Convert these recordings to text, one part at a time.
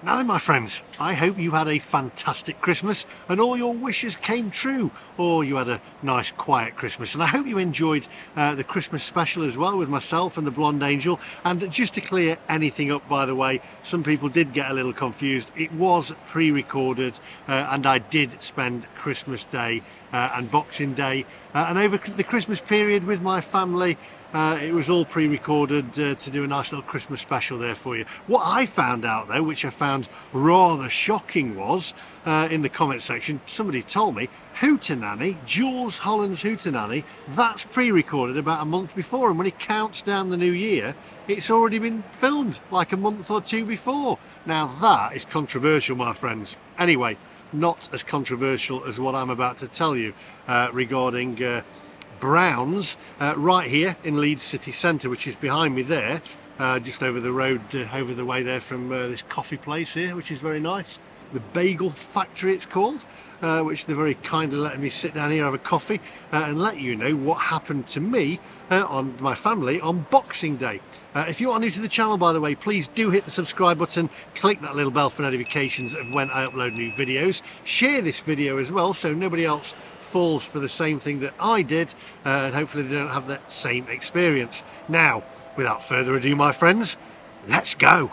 Now then, my friends, I hope you had a fantastic Christmas and all your wishes came true, or you had a nice quiet Christmas. And I hope you enjoyed the Christmas special as well with myself and the Blonde Angel. And just to clear anything up, by the way, some people did get a little confused. It was pre-recorded and I did spend Christmas Day and Boxing Day and over the Christmas period with my family. It was all pre-recorded to do a nice little Christmas special there for you. What I found out though, which I found rather shocking, was in the comment section, somebody told me Hootenanny, Jules Holland's Hootenanny, that's pre-recorded about a month before, and when it counts down the new year, it's already been filmed like a month or two before. Now that is controversial, my friends. Anyway, not as controversial as what I'm about to tell you regarding Browns right here in Leeds city centre, which is behind me there, just over the road, over the way there from this coffee place here, which is very nice. The Bagel Factory it's called, which they're very kindly letting me sit down here, have a coffee and let you know what happened to me on my family on Boxing Day. If you are new to the channel, by the way, please do hit the subscribe button, click that little bell for notifications of when I upload new videos, share this video as well so nobody else falls for the same thing that I did, and hopefully they don't have that same experience. Now, without further ado, my friends, let's go.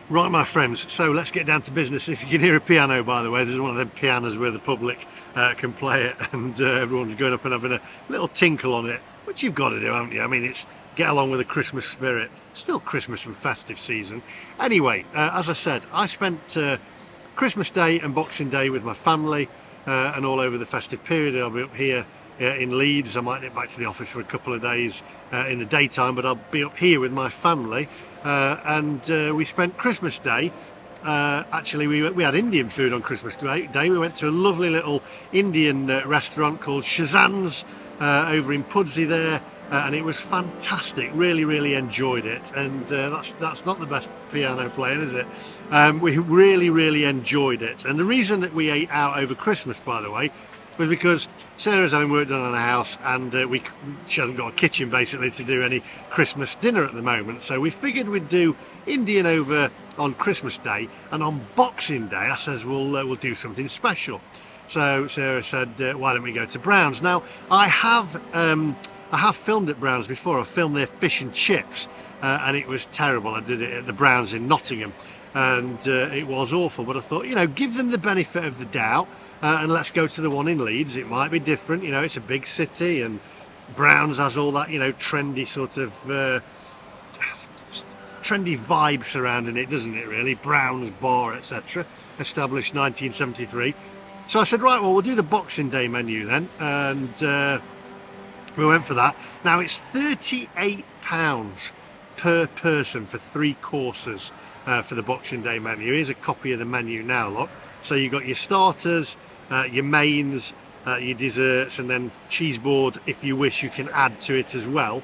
Right, my friends, so let's get down to business. If you can hear a piano, by the way, there's one of them pianos where the public can play it and everyone's going up and having a little tinkle on it, which you've got to do, haven't you? I mean, it's get along with the Christmas spirit. Still Christmas and festive season. Anyway, as I said, I spent Christmas Day and Boxing Day with my family and all over the festive period. I'll be up here in Leeds. I might get back to the office for a couple of days in the daytime, but I'll be up here with my family. And we spent Christmas Day, actually we had Indian food on Christmas Day. We went to a lovely little Indian restaurant called Shazan's over in Pudsey there, and it was fantastic. Really enjoyed it. And that's not the best piano playing, is it? We really enjoyed it. And the reason that we ate out over Christmas, by the way, was because Sarah's having work done on her house, and she hasn't got a kitchen basically to do any Christmas dinner at the moment. So we figured we'd do Indian over on Christmas Day, and on Boxing Day I says we'll do something special. So Sarah said, why don't we go to Brown's? Now I have filmed at Brown's before. I filmed their fish and chips, and it was terrible. I did it at the Brown's in Nottingham, and it was awful. But I thought, you know, give them the benefit of the doubt. And let's go to the one in Leeds. It might be different, you know, it's a big city, and Brown's has all that, you know, trendy sort of trendy vibe surrounding it, doesn't it, really? Brown's Bar, etc. Established 1973. So I said, right, well, we'll do the Boxing Day menu then, and we went for that. Now it's £38 per person for 3 courses for the Boxing Day menu. Here's a copy of the menu now, look. So you've got your starters, your mains, your desserts, and then cheese board, if you wish, you can add to it as well.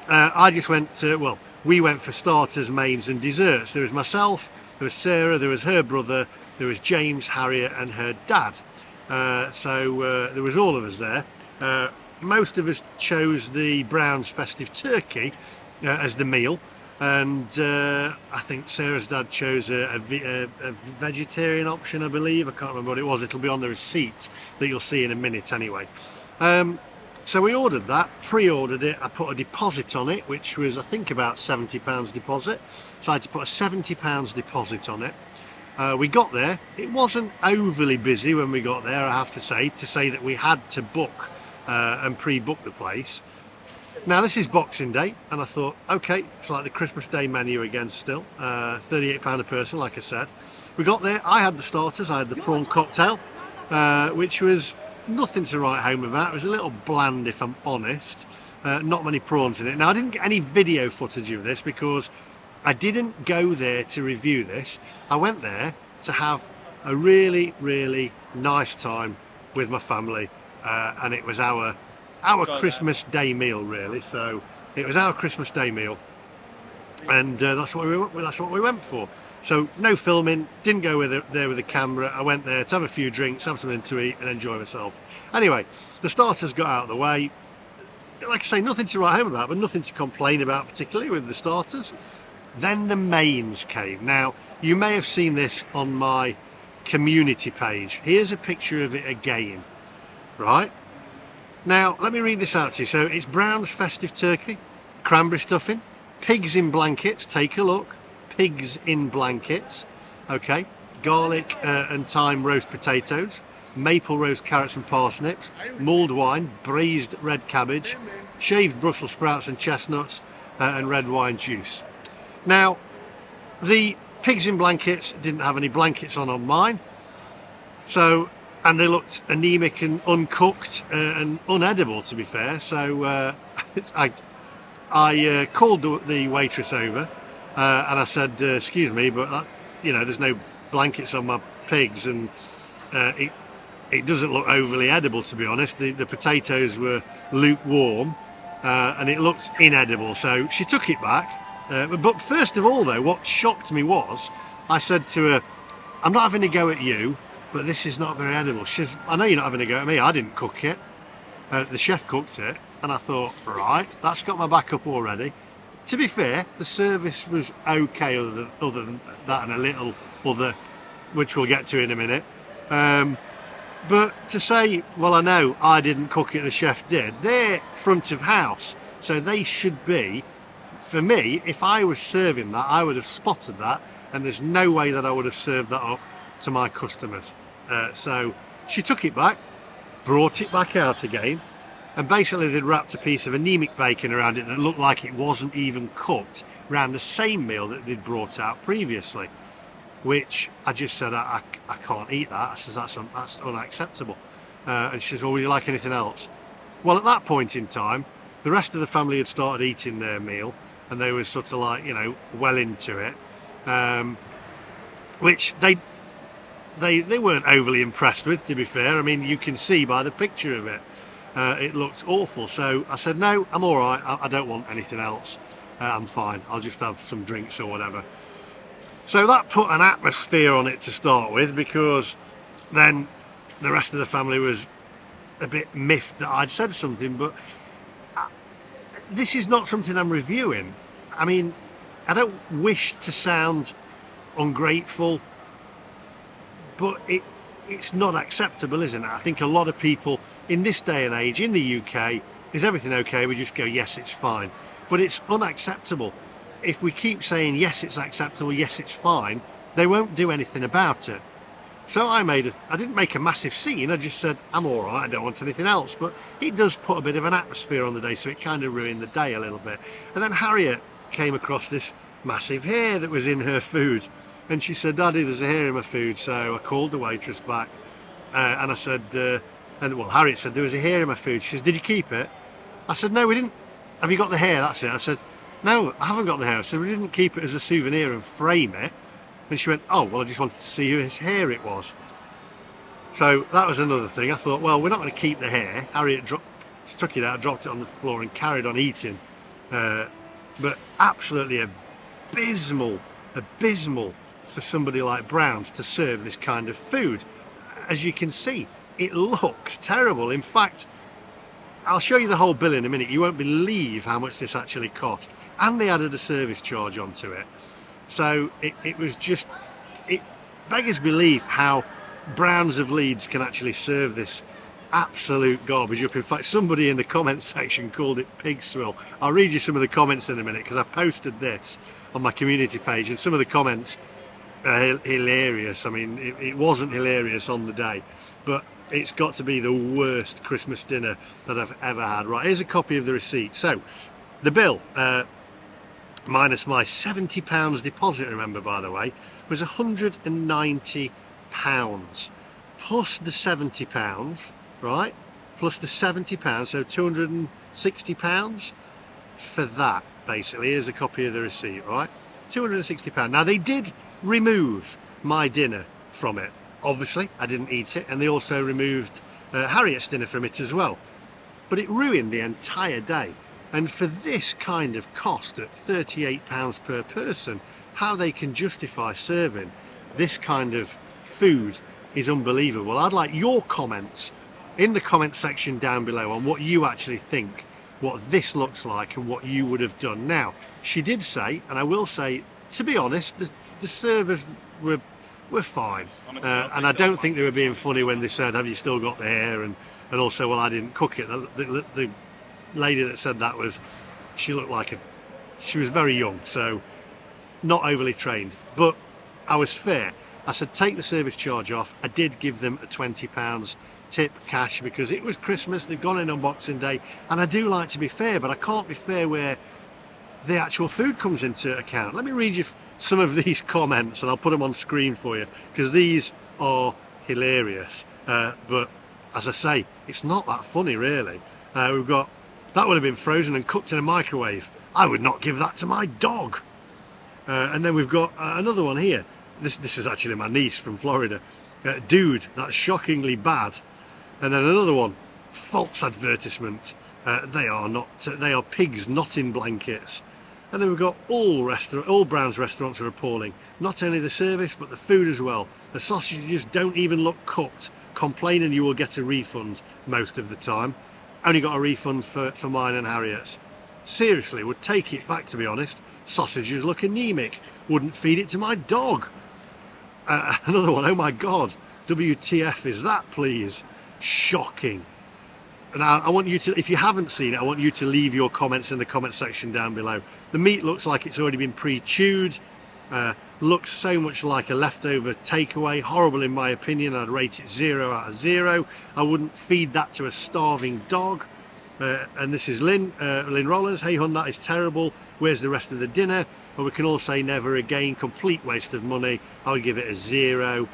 I just went well, we went for starters, mains and desserts. There was myself, there was Sarah, there was her brother, there was James, Harriet and her dad. So there was all of us there. Most of us chose the Brown's festive turkey as the meal. And I think Sarah's dad chose a vegetarian option, I believe. I can't remember what it was. It'll be on the receipt that you'll see in a minute anyway. So we ordered that, pre-ordered it. I put a deposit on it, which was I think about £70 deposit. So I had to put a £70 deposit on it. We got there. It wasn't overly busy when we got there, I have to say that we had to book and pre-book the place. Now this is Boxing Day, and I thought, okay, it's like the Christmas Day menu again still, £38 a person, like I said. We got there, I had the starters, I had the prawn cocktail, which was nothing to write home about. It was a little bland, if I'm honest, not many prawns in it. Now I didn't get any video footage of this because I didn't go there to review this. I went there to have a really nice time with my family, and it was our Christmas Day meal, really. So it was our Christmas Day meal. and that's what we went for. So no filming, didn't go there with a camera. I went there to have a few drinks, have something to eat, and enjoy myself. Anyway, the starters got out of the way. Like I say, nothing to write home about, but nothing to complain about particularly with the starters. Then the mains came. Now, you may have seen this on my community page. Here's a picture of it again, right? Now, let me read this out to you. So it's Brown's festive turkey, cranberry stuffing, pigs in blankets, take a look, pigs in blankets, okay, garlic and thyme roast potatoes, maple roast carrots and parsnips, mulled wine, braised red cabbage, shaved Brussels sprouts and chestnuts, and red wine juice. Now, the pigs in blankets didn't have any blankets on mine, so, and they looked anemic and uncooked and unedible, to be fair. So I called the waitress over and I said, excuse me, but you know, there's no blankets on my pigs, and it doesn't look overly edible, to be honest. The potatoes were lukewarm and it looked inedible, so she took it back. But first of all, though, what shocked me was I said to her, I'm not having a go at you, but this is not very edible. She says, I know you're not having a go at me, I didn't cook it. The chef cooked it. And I thought, right, that's got my back up already. To be fair, the service was okay other than that, and a little other, which we'll get to in a minute. But to say, well, I know I didn't cook it, the chef did, they're front of house, so they should be. For me, if I was serving that, I would have spotted that, and there's no way that I would have served that up to my customers. So she took it back, brought it back out again, and basically they'd wrapped a piece of anemic bacon around it that looked like it wasn't even cooked, around the same meal that they'd brought out previously, which I just said, I can't eat that. I says, that's unacceptable. And she says, well, would you like anything else? Well, at that point in time, the rest of the family had started eating their meal, and they were sort of like, you know, well into it, which they weren't overly impressed with, to be fair. I mean, you can see by the picture of it, it looked awful. So I said, no, I'm all right. I don't want anything else. I'm fine. I'll just have some drinks or whatever. So that put an atmosphere on it to start with, because then the rest of the family was a bit miffed that I'd said something, but this is not something I'm reviewing. I mean, I don't wish to sound ungrateful, but it's not acceptable, isn't it? I think a lot of people in this day and age in the UK, is everything okay? We just go, yes, it's fine. But it's unacceptable. If we keep saying, yes, it's acceptable, yes, it's fine, they won't do anything about it. So I didn't make a massive scene, I just said, I'm all right, I don't want anything else. But it does put a bit of an atmosphere on the day, so it kind of ruined the day a little bit. And then Harriet came across this massive hair that was in her food. And she said, Daddy, there's a hair in my food. So I called the waitress back and I said, Harriet said, there was a hair in my food. She said, did you keep it? I said, no, we didn't. Have you got the hair? That's it. I said, no, I haven't got the hair. I said, we didn't keep it as a souvenir and frame it. And she went, oh, well, I just wanted to see whose hair it was. So that was another thing. I thought, well, we're not going to keep the hair. Harriet took it out, dropped it on the floor and carried on eating. But absolutely abysmal for somebody like Brown's to serve this kind of food. As you can see, it looks terrible. In fact, I'll show you the whole bill in a minute. You won't believe how much this actually cost. And they added a service charge onto it. So it was just, it beggars belief how Brown's of Leeds can actually serve this absolute garbage up. In fact, somebody in the comments section called it Pigswill. I'll read you some of the comments in a minute, because I posted this on my community page, and some of the comments are hilarious. I mean, it wasn't hilarious on the day, but it's got to be the worst Christmas dinner that I've ever had. Right, here's a copy of the receipt. So the bill, minus my £70 deposit, remember, by the way, was £190 plus the £70, right, plus the £70, so £260 for that. Basically, here's a copy of the receipt, right, £260. Now, they did remove my dinner from it. Obviously, I didn't eat it, and they also removed Harriet's dinner from it as well. But it ruined the entire day. And for this kind of cost at £38 per person, how they can justify serving this kind of food is unbelievable. I'd like your comments in the comment section down below on what you actually think, what this looks like and what you would have done. Now, she did say, and I will say, to be honest, the servers were fine. And I don't think they were being funny when they said, have you still got the hair? And also, well, I didn't cook it. The lady that said that she looked like she was very young, so not overly trained. But I was fair. I said, take the service charge off. I did give them a £20 tip cash because it was Christmas, they've gone in on Boxing Day, and I do like to be fair, but I can't be fair where the actual food comes into account. Let me read you some of these comments and I'll put them on screen for you because these are hilarious, but as I say, it's not that funny really. We've got, that would have been frozen and cooked in a microwave. I would not give that to my dog. And then we've got another one here. This is actually my niece from Florida. Dude, that's shockingly bad. And then another one, false advertisement. They are pigs not in blankets. And then we've got all Brown's restaurants are appalling. Not only the service, but the food as well. The sausages don't even look cooked. Complain and you will get a refund most of the time. Only got a refund for mine and Harriet's. Seriously, would take it back, to be honest. Sausages look anaemic. Wouldn't feed it to my dog. Another one, oh my God. WTF is that, please? Shocking. And I want you to, if you haven't seen it, I want you to leave your comments in the comment section down below. The meat looks like it's already been pre-chewed. Looks so much like a leftover takeaway. Horrible in my opinion. I'd rate it 0 out of 0. I wouldn't feed that to a starving dog. And this is Lynn Rollins. Hey hun, that is terrible. Where's the rest of the dinner? Well, we can all say never again. Complete waste of money. I would give it a 0.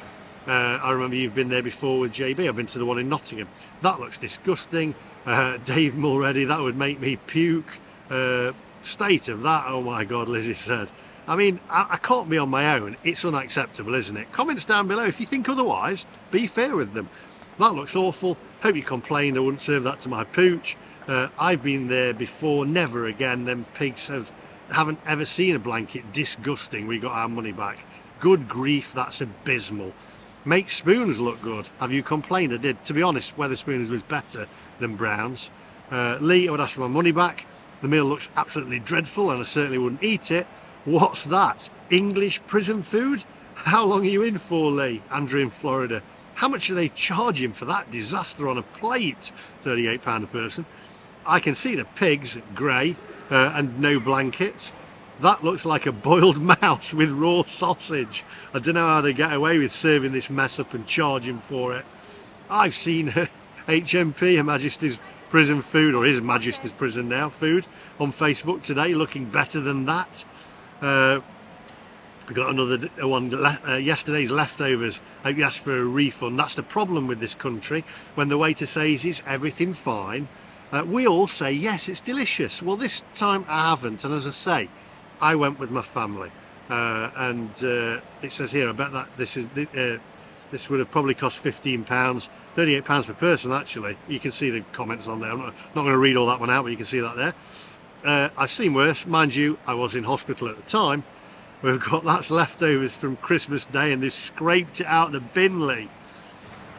I remember you've been there before with JB. I've been to the one in Nottingham. That looks disgusting. Dave Mulready, that would make me puke. State of that, oh my God, Lizzie said. I mean, I can't be on my own. It's unacceptable, isn't it? Comments down below if you think otherwise. Be fair with them. That looks awful. Hope you complained. I wouldn't serve that to my pooch. I've been there before. Never again. Them pigs haven't ever seen a blanket. Disgusting. We got our money back. Good grief, that's abysmal. Make spoons look good. Have you complained? I did. To be honest, Wetherspoons was better than Brown's. Lee, I would ask for my money back. The meal looks absolutely dreadful and I certainly wouldn't eat it. What's that? English prison food? How long are you in for, Lee? Andrew in Florida. How much are they charging for that disaster on a plate? £38 a person. I can see the pigs, grey, and no blankets. That looks like a boiled mouse with raw sausage. I don't know how they get away with serving this mess up and charging for it. I've seen HMP, Her Majesty's Prison food, or His Majesty's Prison now, food on Facebook today, looking better than that. I got another one, yesterday's leftovers. Hope you asked for a refund. That's the problem with this country. When the waiter says, is everything fine? We all say, yes, it's delicious. Well, this time I haven't, and as I say, I went with my family, and it says here, I bet that this would have probably cost £15, £38 per person actually. You can see the comments on there. I'm not going to read all that one out, but you can see that there. I've seen worse, mind you. I was in hospital at the time. We've got that's leftovers from Christmas Day, and they've scraped it out of the bin, Lee.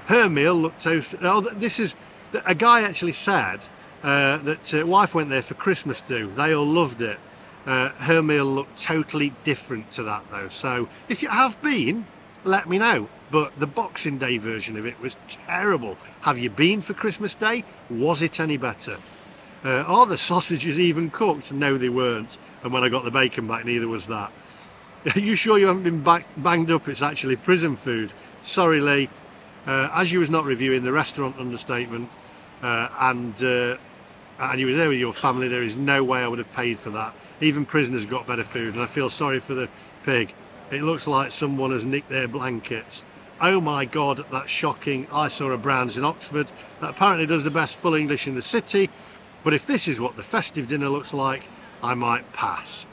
Her meal looked toasted. Oh, this is a guy actually said that wife went there for Christmas do. They all loved it. Her meal looked totally different to that though, so if you have been, let me know. But the Boxing Day version of it was terrible. Have you been for Christmas Day? Was it any better? Are the sausages even cooked? No, they weren't. And when I got the bacon back, neither was that. Are you sure you haven't been banged up? It's actually prison food. Sorry, Lee. As you was not reviewing the restaurant, understatement, and you were there with your family, there is no way I would have paid for that. Even prisoners got better food, and I feel sorry for the pig. It looks like someone has nicked their blankets. Oh my God, that's shocking. I saw a Brown's in Oxford that apparently does the best full English in the city, but if this is what the festive dinner looks like, I might pass.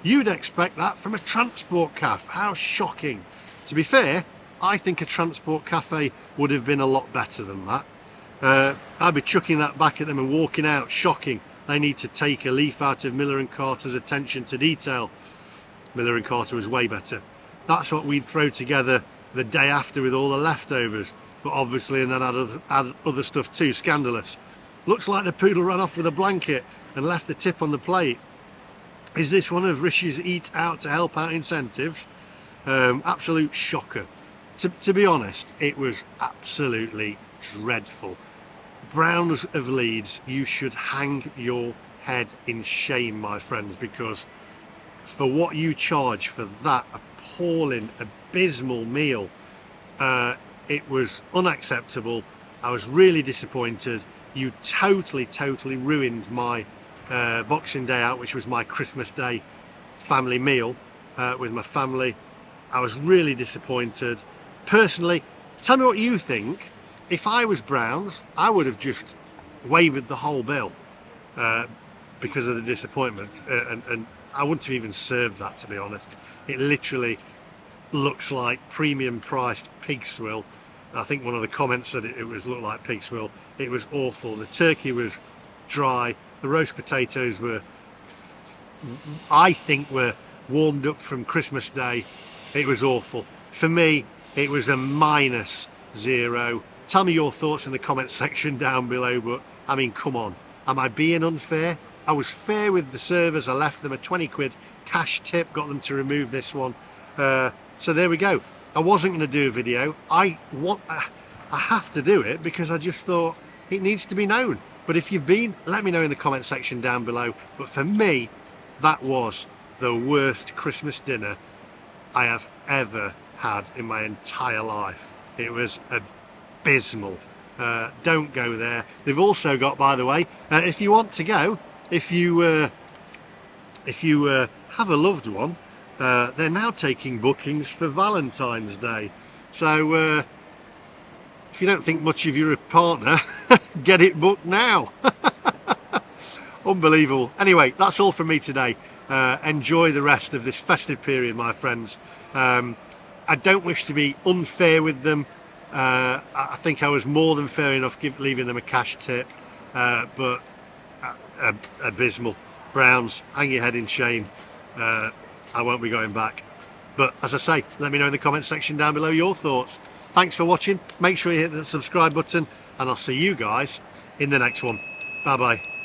You'd expect that from a transport cafe. How shocking. To be fair, I think a transport cafe would have been a lot better than that. I'd be chucking that back at them and walking out. Shocking. They need to take a leaf out of Miller and Carter's attention to detail. Miller and Carter was way better. That's what we'd throw together the day after with all the leftovers. But obviously, and then add other stuff too. Scandalous. Looks like the poodle ran off with a blanket and left the tip on the plate. Is this one of Rish's eat out to help out incentives? Absolute shocker. To be honest, it was absolutely dreadful. Browns of Leeds, you should hang your head in shame, my friends, because for what you charge for that appalling, abysmal meal, it was unacceptable. I was really disappointed. You totally ruined my Boxing Day out, which was my Christmas Day family meal with my family. I was really disappointed. Personally, tell me what you think. If I was Browns, I would have just waived the whole bill because of the disappointment, and I wouldn't have even served that, to be honest. It literally looks like premium priced Pigswill. I think one of the comments said it looked like Pigswill. It was awful. The turkey was dry. The roast potatoes were, I think, were warmed up from Christmas Day. It was awful. For me, it was a -0. Tell me your thoughts in the comment section down below, but I mean, come on. Am I being unfair? I was fair with the servers. I left them a 20 quid cash tip, got them to remove this one. So there we go. I wasn't going to do a video. I have to do it because I just thought it needs to be known. But if you've been, let me know in the comment section down below. But for me, that was the worst Christmas dinner I have ever had in my entire life. It was abysmal. Don't go there. They've also got, by the way, if you want to go, if you have a loved one, they're now taking bookings for Valentine's Day. So if you don't think much of your partner, get it booked now. Unbelievable. Anyway, that's all from me today. Enjoy the rest of this festive period, my friends. I don't wish to be unfair with them. I think I was more than fair enough leaving them a cash tip, but abysmal. Browns, hang your head in shame. I won't be going back. But as I say, let me know in the comment section down below your thoughts. Thanks for watching. Make sure you hit the subscribe button, and I'll see you guys in the next one. Bye bye.